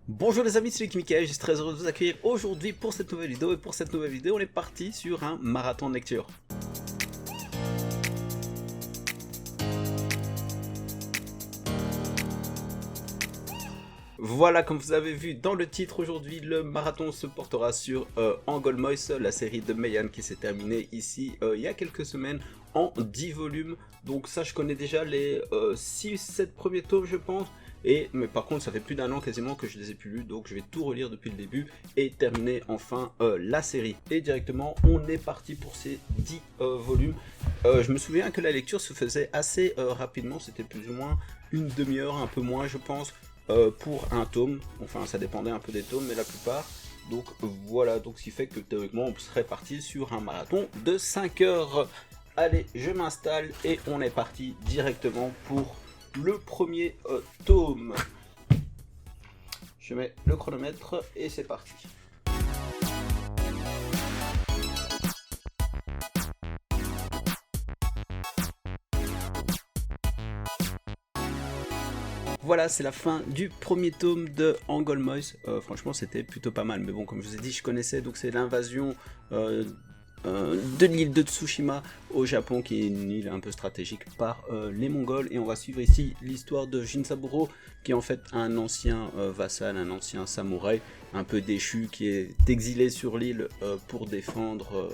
Bonjour les amis, c'est Mickaël, je suis très heureux de vous accueillir aujourd'hui pour cette nouvelle vidéo. Et pour cette nouvelle vidéo, on est parti sur un marathon de lecture. Voilà, comme vous avez vu dans le titre, aujourd'hui le marathon se portera sur Angolmois, la série de Meian qui s'est terminée ici il y a quelques semaines en 10 volumes. Donc ça, je connais déjà les 6-7 premiers tomes, je pense. Mais par contre, ça fait plus d'un an quasiment que je les ai plus lus, donc je vais tout relire depuis le début et terminer enfin la série. Et directement, on est parti pour ces 10 volumes. Je me souviens que la lecture se faisait assez rapidement, c'était plus ou moins une demi-heure, un peu moins je pense. Pour un tome, enfin ça dépendait un peu des tomes, mais la plupart. Donc voilà, donc ce qui fait que théoriquement on serait parti sur un marathon de 5 heures. Allez, je m'installe et on est parti directement pour le premier tome. Je mets le chronomètre et c'est parti. Voilà, c'est la fin du premier tome de Angolmois. Franchement, c'était plutôt pas mal. Mais bon, comme je vous ai dit, je connaissais. Donc, c'est l'invasion de l'île de Tsushima au Japon, qui est une île un peu stratégique par les Mongols. Et on va suivre ici l'histoire de Jinsaburo, qui est en fait un ancien vassal, un ancien samouraï, un peu déchu, qui est exilé sur l'île pour défendre...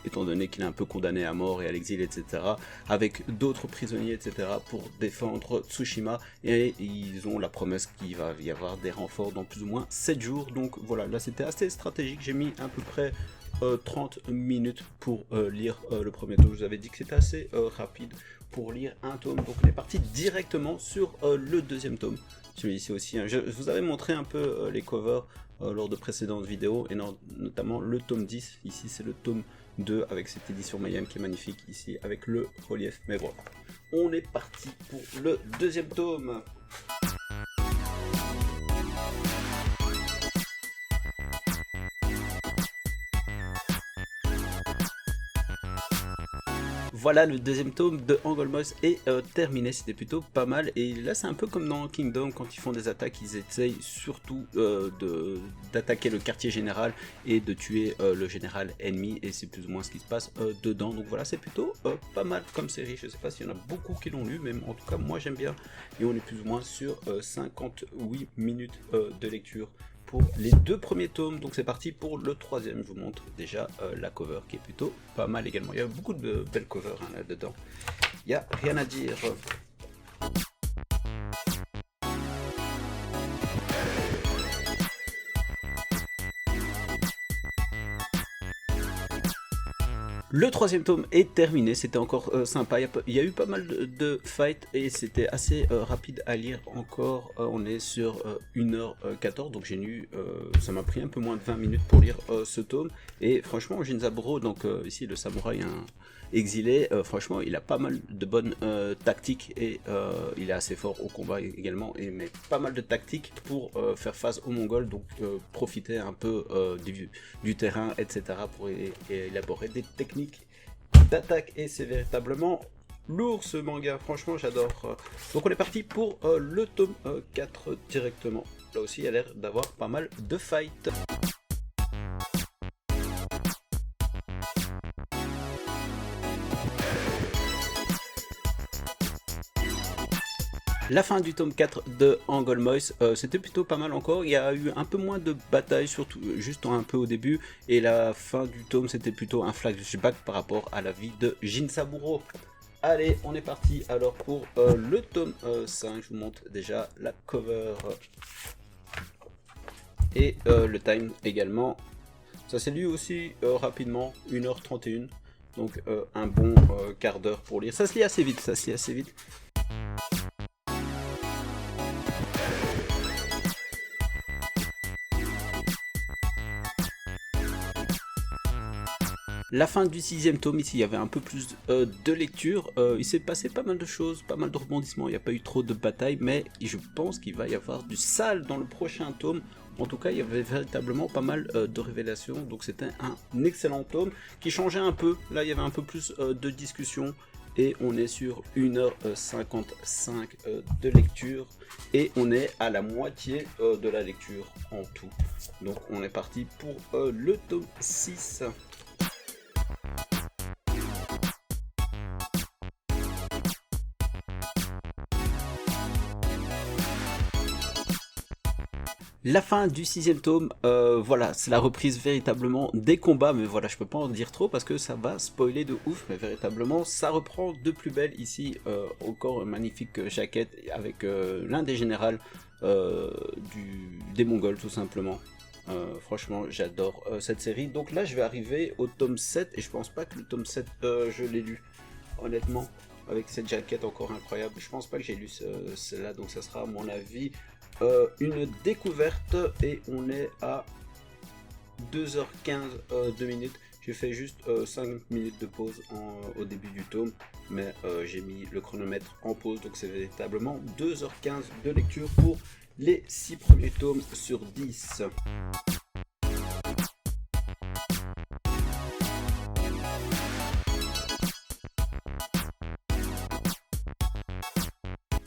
étant donné qu'il est un peu condamné à mort et à l'exil, etc., avec d'autres prisonniers, etc., pour défendre Tsushima, et ils ont la promesse qu'il va y avoir des renforts dans plus ou moins 7 jours, donc voilà, là c'était assez stratégique, j'ai mis à peu près 30 minutes pour lire le premier tome. Je vous avais dit que c'était assez rapide pour lire un tome, donc on est parti directement sur le deuxième tome. Celui-ci aussi, hein. Je vous avais montré un peu les covers lors de précédentes vidéos, et notamment le tome 10, ici c'est le tome 2 avec cette édition Meian qui est magnifique ici avec le relief, mais voilà, on est parti pour le deuxième tome. Voilà, le deuxième tome de Angolmois est terminé, c'était plutôt pas mal. Et là c'est un peu comme dans Kingdom, quand ils font des attaques, ils essayent surtout d'attaquer le quartier général et de tuer le général ennemi. Et c'est plus ou moins ce qui se passe dedans. Donc voilà, c'est plutôt pas mal comme série. Je sais pas s'il y en a beaucoup qui l'ont lu, mais en tout cas moi j'aime bien. Et on est plus ou moins sur 58 minutes de lecture pour les deux premiers tomes, donc c'est parti pour le troisième. Je vous montre déjà la cover qui est plutôt pas mal également. Il y a beaucoup de belles covers hein, là-dedans, il n'y a rien à dire. Le troisième tome est terminé, c'était encore sympa, il y a eu pas mal de fights et c'était assez rapide à lire encore. On est sur 1h14, donc ça m'a pris un peu moins de 20 minutes pour lire ce tome. Et franchement, Jinsaburo, donc ici le samouraï exilé, franchement il a pas mal de bonnes tactiques et il est assez fort au combat également, mais pas mal de tactiques pour faire face aux Mongols, donc profiter un peu du terrain, etc., pour élaborer des techniques d'attaque, et c'est véritablement lourd ce manga, franchement j'adore. Donc on est parti pour le tome 4 directement. Là aussi il a l'air d'avoir pas mal de fights. La fin du tome 4 de Angolmois, c'était plutôt pas mal encore. Il y a eu un peu moins de batailles, surtout juste un peu au début. Et la fin du tome, c'était plutôt un flashback par rapport à la vie de Jinsaburo. Allez, on est parti alors pour le tome 5. Je vous montre déjà la cover et le time également. Ça s'est lu aussi rapidement, 1h31. Donc un bon quart d'heure pour lire. Ça se lit assez vite, ça se lit assez vite. La fin du sixième tome, ici il y avait un peu plus de lecture, il s'est passé pas mal de choses, pas mal de rebondissements, il n'y a pas eu trop de batailles, mais je pense qu'il va y avoir du sale dans le prochain tome. En tout cas, il y avait véritablement pas mal de révélations, donc c'était un excellent tome qui changeait un peu. Là, il y avait un peu plus de discussion et on est sur 1h55 de lecture et on est à la moitié de la lecture en tout. Donc on est parti pour le tome 6. La fin du 6e tome, voilà, c'est la reprise véritablement des combats, mais voilà, je peux pas en dire trop parce que ça va spoiler de ouf, mais véritablement, ça reprend de plus belle ici, encore une magnifique jaquette avec l'un des généraux des Mongols tout simplement. Franchement, j'adore cette série. Donc là, je vais arriver au tome 7 et je pense pas que le tome 7, je l'ai lu, honnêtement, avec cette jaquette encore incroyable. Je pense pas que j'ai lu celle-là, donc ça sera à mon avis une découverte et on est à 2h15 2 minutes. J'ai fait juste 5 minutes de pause au début du tome, mais j'ai mis le chronomètre en pause, donc c'est véritablement 2h15 de lecture pour les 6 premiers tomes sur 10.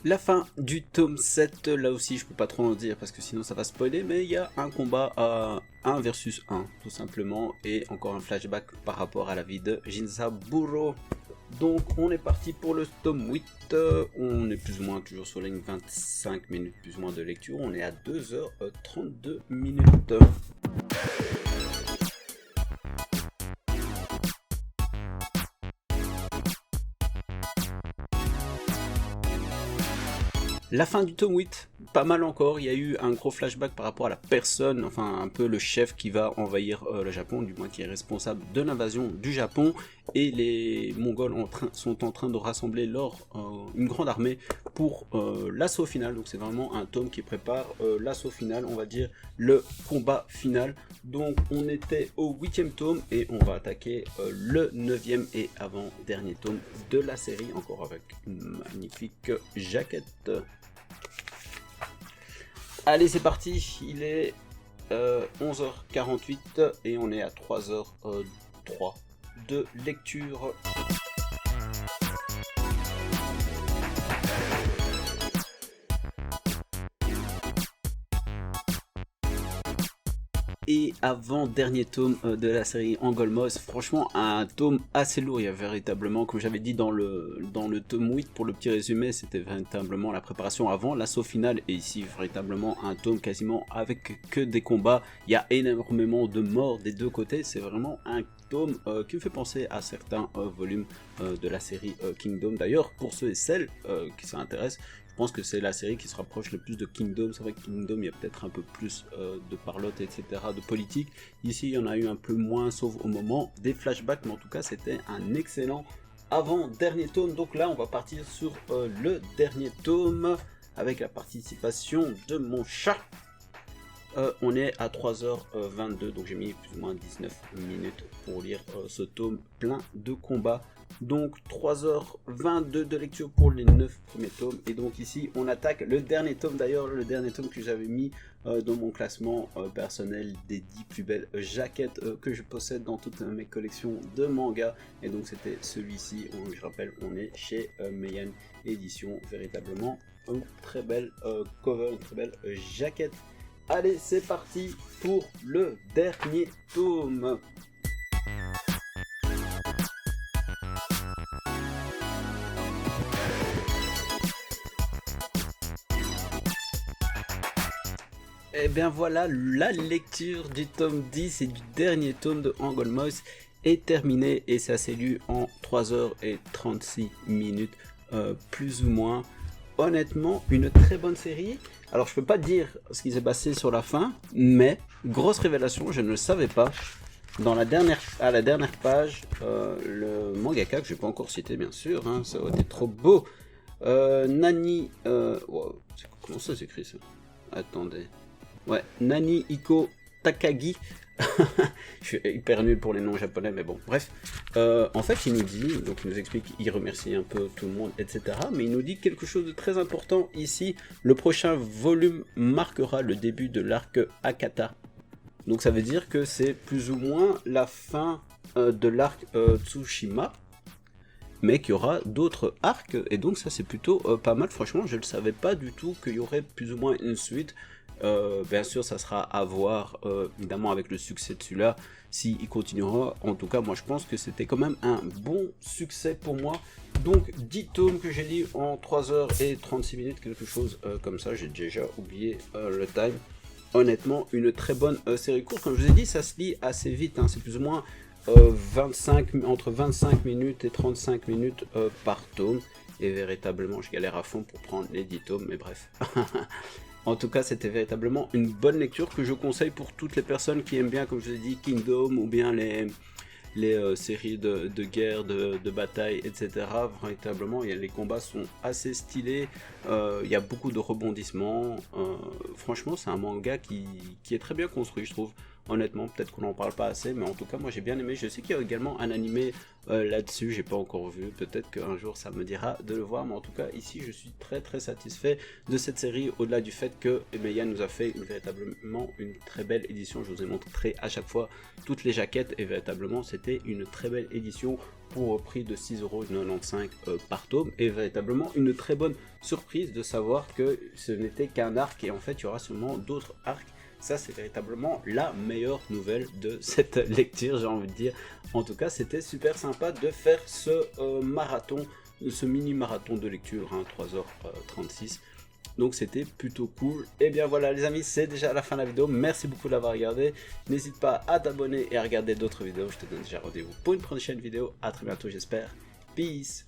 La fin du tome 7, là aussi je peux pas trop en dire parce que sinon ça va spoiler, mais il y a un combat à 1 versus 1 tout simplement et encore un flashback par rapport à la vie de Jinzaburo. Donc on est parti pour le tome 8, on est plus ou moins toujours sur les 25 minutes plus ou moins de lecture, on est à 2h32 minutes. La fin du tome 8, pas mal encore, il y a eu un gros flashback par rapport à la personne, enfin un peu le chef qui va envahir le Japon, du moins qui est responsable de l'invasion du Japon, et les Mongols sont en train de rassembler une grande armée pour l'assaut final, donc c'est vraiment un tome qui prépare l'assaut final, on va dire le combat final. Donc on était au 8e tome et on va attaquer le 9e et avant-dernier tome de la série, encore avec une magnifique jaquette. Allez, c'est parti, il est 11h48 et on est à 3h03 de lecture. Et avant-dernier tome de la série Angolmoth, franchement un tome assez lourd, il y a véritablement, comme j'avais dit dans le tome 8 pour le petit résumé, c'était véritablement la préparation avant l'assaut final, et ici véritablement un tome quasiment avec que des combats, il y a énormément de morts des deux côtés, c'est vraiment un tome qui me fait penser à certains volumes de la série Kingdom. D'ailleurs, pour ceux et celles qui s'intéressent, je pense que c'est la série qui se rapproche le plus de Kingdom. C'est vrai que Kingdom, il y a peut-être un peu plus de parlotte, etc., de politique. Ici, il y en a eu un peu moins, sauf au moment des flashbacks, mais en tout cas, c'était un excellent avant-dernier tome. Donc là, on va partir sur le dernier tome, avec la participation de mon chat. On est à 3h22, donc j'ai mis plus ou moins 19 minutes pour lire ce tome plein de combats. Donc 3h22 de lecture pour les 9 premiers tomes. Et donc ici on attaque le dernier tome, d'ailleurs le dernier tome que j'avais mis dans mon classement personnel des 10 plus belles jaquettes que je possède dans toutes mes collections de mangas. Et donc c'était celui-ci, je rappelle on est chez Meian Édition, véritablement une très belle cover, une très belle jaquette. Allez, c'est parti pour le dernier tome. Et bien voilà, la lecture du tome 10 et du dernier tome de Angolmoth est terminée et ça s'est lu en 3h36 minutes, plus ou moins. Honnêtement, une très bonne série. Alors je peux pas dire ce qui s'est passé sur la fin, mais grosse révélation, je ne le savais pas. À la dernière page, le mangaka que je n'ai pas encore cité bien sûr, hein, ça aurait été trop beau. Nani, wow, comment ça s'écrit ça? Attendez. Ouais, Nani Iko Takagi. Je suis hyper nul pour les noms japonais, mais bon, bref. En fait, il nous dit, donc il nous explique, il remercie un peu tout le monde, etc. Mais il nous dit quelque chose de très important ici. Le prochain volume marquera le début de l'arc Akata. Donc ça veut dire que c'est plus ou moins la fin de l'arc Tsushima. mais qu'il y aura d'autres arcs, et donc ça c'est plutôt pas mal. Franchement, je ne savais pas du tout qu'il y aurait plus ou moins une suite. Bien sûr, ça sera à voir, évidemment, avec le succès de celui-là, s'il continuera. En tout cas, moi je pense que c'était quand même un bon succès pour moi. Donc 10 tomes que j'ai lu en 3h36, quelque chose comme ça, j'ai déjà oublié le time. Honnêtement, une très bonne série courte. Comme je vous ai dit, ça se lit assez vite, hein. C'est plus ou moins entre 25 minutes et 35 minutes par tome. Et véritablement, je galère à fond pour prendre les 10 tomes, mais bref. En tout cas, c'était véritablement une bonne lecture que je conseille pour toutes les personnes qui aiment bien, comme je vous ai dit, Kingdom ou bien les séries de guerre, de bataille, etc. Véritablement, les combats sont assez stylés, il y a beaucoup de rebondissements. Franchement, c'est un manga qui est très bien construit, je trouve. Honnêtement, peut-être qu'on n'en parle pas assez, mais en tout cas, moi j'ai bien aimé. Je sais qu'il y a également un animé là-dessus, j'ai pas encore vu. Peut-être qu'un jour ça me dira de le voir, mais en tout cas, ici je suis très très satisfait de cette série. Au-delà du fait que Emeya nous a fait véritablement une très belle édition. Je vous ai montré à chaque fois toutes les jaquettes, et véritablement, c'était une très belle édition pour prix de 6,95€ par tome, et véritablement une très bonne surprise de savoir que ce n'était qu'un arc, et en fait il y aura sûrement d'autres arcs. Ça, c'est véritablement la meilleure nouvelle de cette lecture, j'ai envie de dire. En tout cas, c'était super sympa de faire ce marathon, ce mini marathon de lecture, hein, 3h36. Donc c'était plutôt cool. Et bien voilà les amis, c'est déjà la fin de la vidéo. Merci beaucoup d'avoir regardé. N'hésite pas à t'abonner et à regarder d'autres vidéos. Je te donne déjà rendez-vous pour une prochaine vidéo. À très bientôt j'espère. Peace.